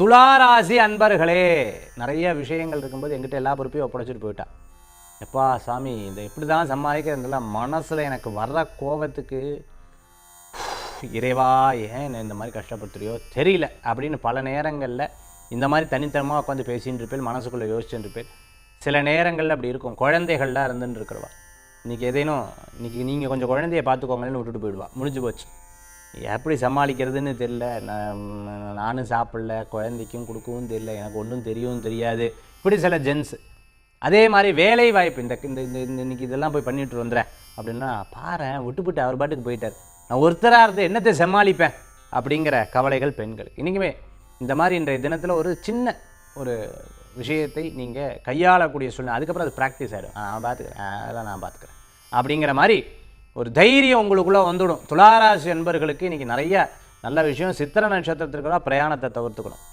துளாராசி அன்பர்களே, நிறைய விஷயங்கள் இருக்கும்போது எங்கிட்ட எல்லா பொறுப்பையும் ஒப்படைச்சிட்டு போயிட்டா. எப்பா சாமி, இந்த எப்படி தான் சமாளிக்கிறதுல மனசில் எனக்கு வர்ற கோபத்துக்கு இறைவா ஏன் இந்த மாதிரி கஷ்டப்படுத்துறியோ தெரியல அப்படின்னு பல நேரங்களில் இந்த மாதிரி தனித்தனமாக உட்காந்து பேசின்னு இருப்பேன், மனசுக்குள்ளே யோசிச்சுட்டு இருப்பேன். சில நேரங்களில் அப்படி இருக்கும். குழந்தைகள்லாம் இருந்துன்னு இருக்கிறவா இன்றைக்கி எதேனும் இன்றைக்கி நீங்கள் கொஞ்சம் குழந்தைய பார்த்துக்கோங்களேன்னு விட்டுட்டு போயிடுவா. முடிஞ்சு போச்சு. எப்படி சமாளிக்கிறதுன்னு தெரில. நானும் சாப்பிடல, குழந்தைக்கும் கொடுக்கவும் தெரியல, எனக்கு ஒன்றும் தெரியவும் தெரியாது. இப்படி சில ஜென்ஸு. அதே மாதிரி வேலை வாய்ப்பு இந்த இந்த இன்னைக்கு இதெல்லாம் போய் பண்ணிட்டு வந்துடுறேன் அப்படின்னா பாரு விட்டுவிட்டு அவர் பாட்டுக்கு போயிட்டார், நான் ஒருத்தராக இருந்து என்னத்தை சமாளிப்பேன் அப்படிங்கிற கவலைகள் பெண்கள். இன்றைக்குமே இந்த மாதிரி இன்றைய தினத்தில் ஒரு சின்ன ஒரு விஷயத்தை நீங்கள் கையாளக்கூடிய சூழ்நிலை. அதுக்கப்புறம் அது ப்ராக்டிஸ் ஆகிடும். நான் பார்த்துக்கிறேன், அதெல்லாம் நான் பார்த்துக்கிறேன் அப்படிங்கிற மாதிரி ஒரு தைரியம் உங்களுக்குள்ளே வந்துடும். துளாராசி என்பவர்களுக்கு இன்றைக்கி நிறைய நல்ல விஷயம். சித்திரை நட்சத்திரத்திற்குள்ள பிரயாணத்தை தவிர்த்துக்கணும்.